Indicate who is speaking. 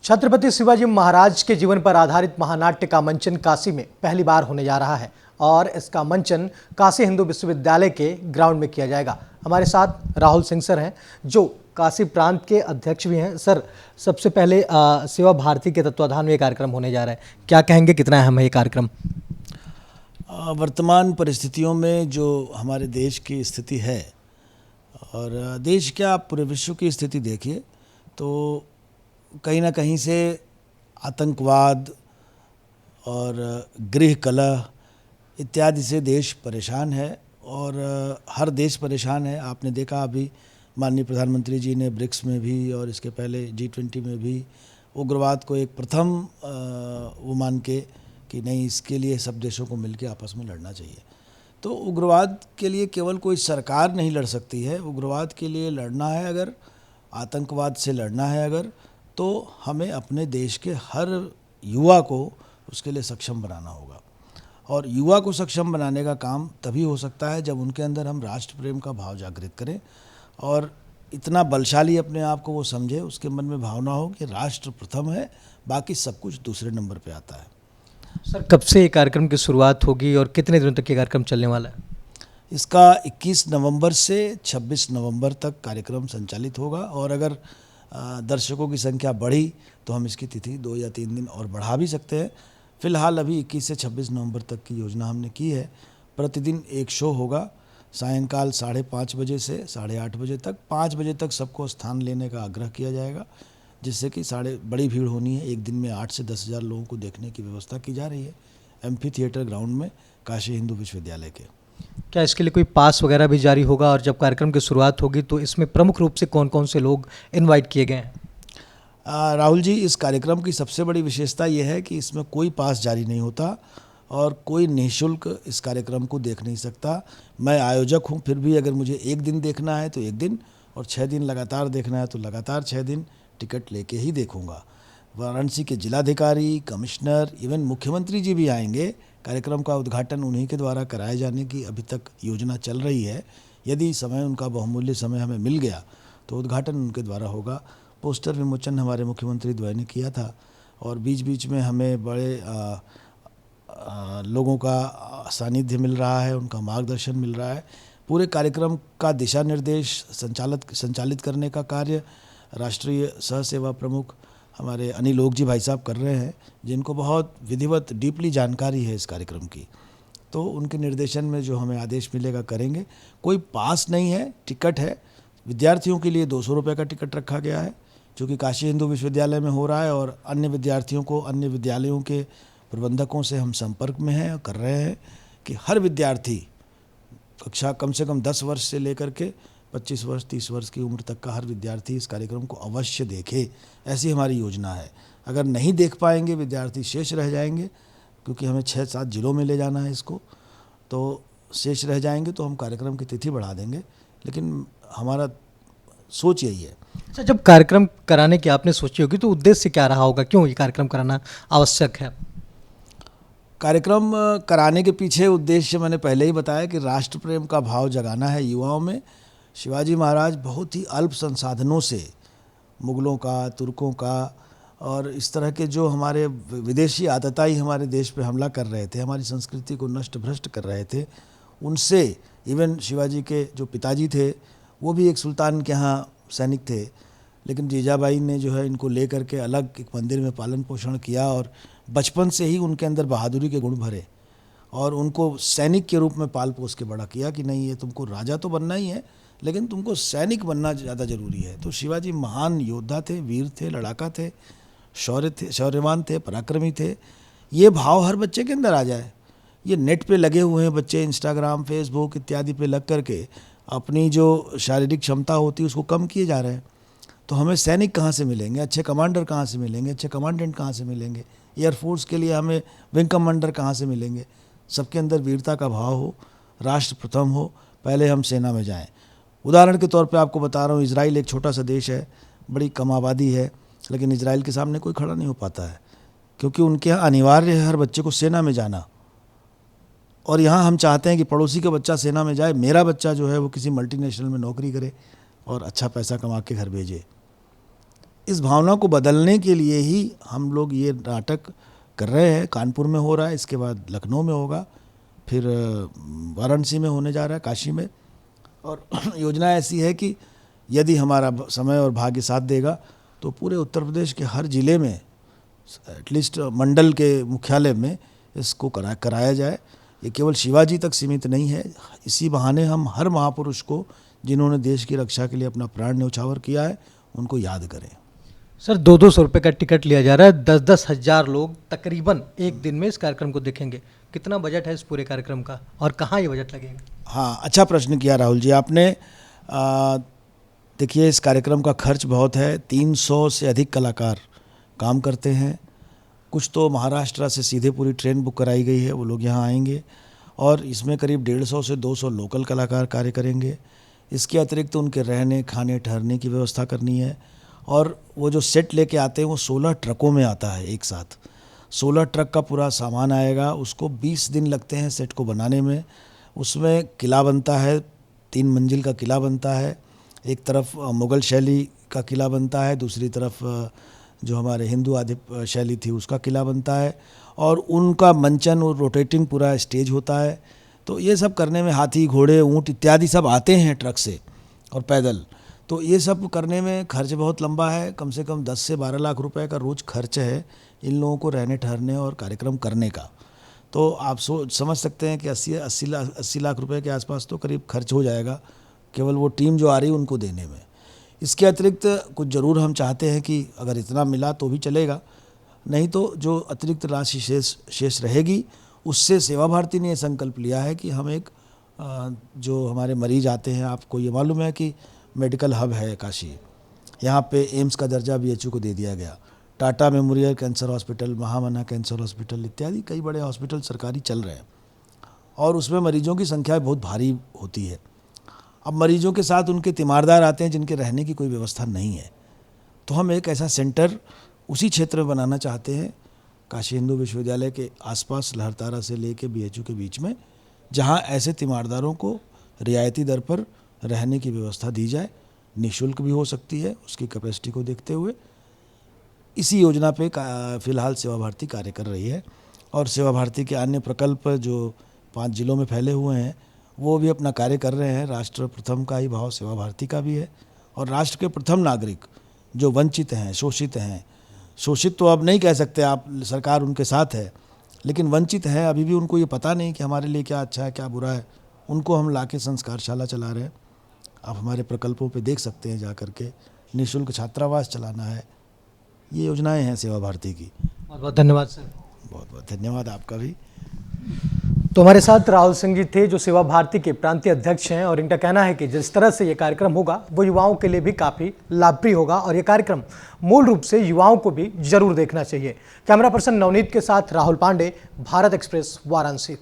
Speaker 1: छत्रपति शिवाजी महाराज के जीवन पर आधारित महानाट्य का मंचन काशी में पहली बार होने जा रहा है और इसका मंचन काशी हिंदू विश्वविद्यालय के ग्राउंड में किया जाएगा। हमारे साथ राहुल सिंह सर हैं जो काशी प्रांत के अध्यक्ष भी हैं। सर, सबसे पहले सेवा भारती के तत्वाधान में ये कार्यक्रम होने जा रहा है, क्या कहेंगे, कितना अहम है ये कार्यक्रम?
Speaker 2: वर्तमान परिस्थितियों में जो हमारे देश की स्थिति है और देश क्या आप पूरे विश्व की स्थिति देखिए तो कहीं ना कहीं से आतंकवाद और गृह कलह इत्यादि से देश परेशान है और हर देश परेशान है। आपने देखा अभी माननीय प्रधानमंत्री जी ने ब्रिक्स में भी और इसके पहले G20 में भी उग्रवाद को एक प्रथम वो मान के कि नहीं, इसके लिए सब देशों को मिलकर आपस में लड़ना चाहिए। तो उग्रवाद के लिए केवल कोई सरकार नहीं लड़ सकती है, उग्रवाद के लिए लड़ना है अगर, आतंकवाद से लड़ना है अगर, तो हमें अपने देश के हर युवा को उसके लिए सक्षम बनाना होगा। और युवा को सक्षम बनाने का काम तभी हो सकता है जब उनके अंदर हम राष्ट्र प्रेम का भाव जागृत करें और इतना बलशाली अपने आप को वो समझे, उसके मन में भावना हो कि राष्ट्र प्रथम है, बाकी सब कुछ दूसरे नंबर पे आता है।
Speaker 1: सर, कब से ये कार्यक्रम की शुरुआत होगी और कितने दिनों तक ये कार्यक्रम चलने वाला है?
Speaker 2: इसका 21 नवंबर से 26 नवंबर तक कार्यक्रम संचालित होगा और अगर दर्शकों की संख्या बढ़ी तो हम इसकी तिथि 2 या 3 दिन और बढ़ा भी सकते हैं। फिलहाल अभी 21 से 26 नवंबर तक की योजना हमने की है। प्रतिदिन एक शो होगा, सायंकाल 5:30 बजे से 8:30 बजे तक। 5 बजे तक सबको स्थान लेने का आग्रह किया जाएगा, जिससे कि बड़ी भीड़ होनी है। एक दिन में 8 से 10 हज़ार लोगों को देखने की व्यवस्था की जा रही है एम्फी थिएटर ग्राउंड में काशी हिंदू विश्वविद्यालय के।
Speaker 1: क्या इसके लिए कोई पास वगैरह भी जारी होगा और जब कार्यक्रम की शुरुआत होगी तो इसमें प्रमुख रूप से कौन कौन से लोग इनवाइट किए गए हैं?
Speaker 2: राहुल जी, इस कार्यक्रम की सबसे बड़ी विशेषता यह है कि इसमें कोई पास जारी नहीं होता और कोई निःशुल्क इस कार्यक्रम को देख नहीं सकता। मैं आयोजक हूं, फिर भी अगर मुझे एक दिन देखना है तो एक दिन और 6 दिन लगातार देखना है तो लगातार 6 दिन टिकट लेके ही देखूंगा। वाराणसी के जिलाधिकारी, कमिश्नर, इवन मुख्यमंत्री जी भी आएंगे। कार्यक्रम का उद्घाटन उन्हीं के द्वारा कराए जाने की अभी तक योजना चल रही है। यदि समय, उनका बहुमूल्य समय हमें मिल गया तो उद्घाटन उनके द्वारा होगा। पोस्टर विमोचन हमारे मुख्यमंत्री द्वय ने किया था और बीच बीच में हमें बड़े लोगों का सानिध्य मिल रहा है, उनका मार्गदर्शन मिल रहा है। पूरे कार्यक्रम का दिशा निर्देश संचालित करने का कार्य राष्ट्रीय सह सेवा प्रमुख हमारे अनिल ओक जी भाई साहब कर रहे हैं, जिनको बहुत विधिवत डीपली जानकारी है इस कार्यक्रम की। तो उनके निर्देशन में जो हमें आदेश मिलेगा करेंगे। कोई पास नहीं है, टिकट है। विद्यार्थियों के लिए 200 रुपये का टिकट रखा गया है, जो कि काशी हिंदू विश्वविद्यालय में हो रहा है और अन्य विद्यार्थियों को, अन्य विद्यालयों के प्रबंधकों से हम संपर्क में हैं और कर रहे हैं कि हर विद्यार्थी कक्षा कम से कम 10 वर्ष से लेकर के 25 वर्ष 30 वर्ष की उम्र तक का हर विद्यार्थी इस कार्यक्रम को अवश्य देखे, ऐसी हमारी योजना है। अगर नहीं देख पाएंगे विद्यार्थी शेष रह जाएंगे, क्योंकि हमें 6-7 जिलों में ले जाना है इसको, तो शेष रह जाएंगे तो हम कार्यक्रम की तिथि बढ़ा देंगे। लेकिन हमारा सोच यही है।
Speaker 1: अच्छा, जब कार्यक्रम कराने की आपने सोची होगी तो उद्देश्य क्या रहा होगा, क्यों ये कार्यक्रम कराना आवश्यक है?
Speaker 2: कार्यक्रम कराने के पीछे उद्देश्य मैंने पहले ही बताया कि राष्ट्र प्रेम का भाव जगाना है युवाओं में। शिवाजी महाराज बहुत ही अल्प संसाधनों से मुगलों का, तुर्कों का और इस तरह के जो हमारे विदेशी आतताई हमारे देश पे हमला कर रहे थे, हमारी संस्कृति को नष्ट भ्रष्ट कर रहे थे, उनसे इवन शिवाजी के जो पिताजी थे वो भी एक सुल्तान के यहाँ सैनिक थे, लेकिन जीजाबाई ने जो है इनको ले करके अलग एक मंदिर में पालन पोषण किया और बचपन से ही उनके अंदर बहादुरी के गुण भरे और उनको सैनिक के रूप में पाल पोस के बड़ा किया कि नहीं, ये तुमको राजा तो बनना ही है लेकिन तुमको सैनिक बनना ज़्यादा ज़रूरी है। तो शिवाजी महान योद्धा थे, वीर थे, लड़ाका थे, शौर्यवान थे, पराक्रमी थे। ये भाव हर बच्चे के अंदर आ जाए। ये नेट पे लगे हुए हैं बच्चे, इंस्टाग्राम, फेसबुक इत्यादि पे लग करके अपनी जो शारीरिक क्षमता होती है उसको कम किए जा रहे हैं। तो हमें सैनिक कहाँ से मिलेंगे, अच्छे कमांडर कहाँ से मिलेंगे, अच्छे कमांडेंट कहाँ से मिलेंगे, एयरफोर्स के लिए हमें विंग कमांडर कहाँ से मिलेंगे? सबके अंदर वीरता का भाव हो, राष्ट्र प्रथम हो, पहले हम सेना में जाएं। उदाहरण के तौर पे आपको बता रहा हूँ, इजराइल एक छोटा सा देश है, बड़ी कम आबादी है, लेकिन इजराइल के सामने कोई खड़ा नहीं हो पाता है क्योंकि उनके यहाँ अनिवार्य है हर बच्चे को सेना में जाना। और यहाँ हम चाहते हैं कि पड़ोसी का बच्चा सेना में जाए, मेरा बच्चा जो है वो किसी मल्टीनेशनल में नौकरी करे और अच्छा पैसा कमा के घर भेजे। इस भावना को बदलने के लिए ही हम लोग ये नाटक कर रहे हैं। कानपुर में हो रहा है, इसके बाद लखनऊ में होगा, फिर वाराणसी में होने जा रहा है, काशी में। और योजना ऐसी है कि यदि हमारा समय और भाग्य साथ देगा तो पूरे उत्तर प्रदेश के हर ज़िले में, एटलीस्ट मंडल के मुख्यालय में इसको कराया जाए। ये केवल शिवाजी तक सीमित नहीं है। इसी बहाने हम हर महापुरुष को, जिन्होंने देश की रक्षा के लिए अपना प्राण न्यौछावर किया है, उनको याद करें।
Speaker 1: सर 200 रुपये का टिकट लिया जा रहा है, 10-10 हज़ार लोग तकरीबन एक दिन में इस कार्यक्रम को देखेंगे। कितना बजट है इस पूरे कार्यक्रम का और कहाँ ये बजट लगेगा?
Speaker 2: हाँ, अच्छा प्रश्न किया राहुल जी आपने। देखिए, इस कार्यक्रम का खर्च बहुत है। 300 से अधिक कलाकार काम करते हैं। कुछ तो महाराष्ट्र से सीधे पूरी ट्रेन बुक कराई गई है, वो लोग यहाँ आएंगे। और इसमें करीब 150 से 200 लोकल कलाकार कार्य करेंगे। इसके अतिरिक्त उनके रहने, खाने, ठहरने की व्यवस्था करनी है। और वो जो सेट लेके आते हैं वो 16 ट्रकों में आता है एक साथ। 16 ट्रक का पूरा सामान आएगा। उसको 20 दिन लगते हैं सेट को बनाने में। उसमें किला बनता है, 3 मंजिल का किला बनता है। एक तरफ मुग़ल शैली का किला बनता है, दूसरी तरफ जो हमारे हिंदू आदि शैली थी उसका किला बनता है। और उनका मंचन और रोटेटिंग पूरा स्टेज होता है। तो ये सब करने में हाथी, घोड़े, ऊँट इत्यादि सब आते हैं ट्रक से और पैदल। तो ये सब करने में खर्च बहुत लंबा है। कम से कम 10 से 12 लाख रुपए का रोज़ खर्च है इन लोगों को रहने, ठहरने और कार्यक्रम करने का। तो आप समझ सकते हैं कि 80 लाख रुपए के आसपास तो करीब खर्च हो जाएगा केवल वो टीम जो आ रही है उनको देने में। इसके अतिरिक्त कुछ ज़रूर हम चाहते हैं कि अगर इतना मिला तो भी चलेगा, नहीं तो जो अतिरिक्त राशि शेष रहेगी उससे सेवा भारती ने ये संकल्प लिया है कि हम एक जो हमारे मरीज आते हैं, आपको ये मालूम है कि मेडिकल हब है काशी, यहाँ पे एम्स का दर्जा BHU को दे दिया गया। टाटा मेमोरियल कैंसर हॉस्पिटल, महामना कैंसर हॉस्पिटल इत्यादि कई बड़े हॉस्पिटल सरकारी चल रहे हैं और उसमें मरीजों की संख्या बहुत भारी होती है। अब मरीजों के साथ उनके तीमारदार आते हैं जिनके रहने की कोई व्यवस्था नहीं है। तो हम एक ऐसा सेंटर उसी क्षेत्र में बनाना चाहते हैं, काशी हिंदू विश्वविद्यालय के आसपास लहरतारा से लेके BHU के बीच में, जहाँ ऐसे तीमारदारों को रियायती दर पर रहने की व्यवस्था दी जाए। निःशुल्क भी हो सकती है उसकी कैपेसिटी को देखते हुए। इसी योजना पे फ़िलहाल सेवा भारती कार्य कर रही है। और सेवा भारती के अन्य प्रकल्प जो 5 जिलों में फैले हुए हैं वो भी अपना कार्य कर रहे हैं। राष्ट्र प्रथम का ही भाव सेवा भारती का भी है। और राष्ट्र के प्रथम नागरिक जो वंचित हैं, शोषित हैं, शोषित तो अब नहीं कह सकते आप, सरकार उनके साथ है, लेकिन वंचित हैं, अभी भी उनको ये पता नहीं कि हमारे लिए क्या अच्छा है क्या बुरा है, उनको हम लाके संस्कारशाला चला रहे हैं। आप हमारे प्रकल्पों पे देख सकते हैं जा करके। निःशुल्क छात्रावास चलाना है। ये योजनाएं हैं सेवा भारती की।
Speaker 1: बहुत बहुत धन्यवाद सर।
Speaker 2: बहुत बहुत धन्यवाद आपका भी।
Speaker 1: तो हमारे साथ राहुल सिंह जी थे जो सेवा भारती के प्रांतीय अध्यक्ष हैं और इनका कहना है कि जिस तरह से ये कार्यक्रम होगा वो युवाओं के लिए भी काफ़ी लाभप्रद होगा और ये कार्यक्रम मूल रूप से युवाओं को भी जरूर देखना चाहिए। कैमरा पर्सन नवनीत के साथ राहुल पांडे, भारत एक्सप्रेस, वाराणसी।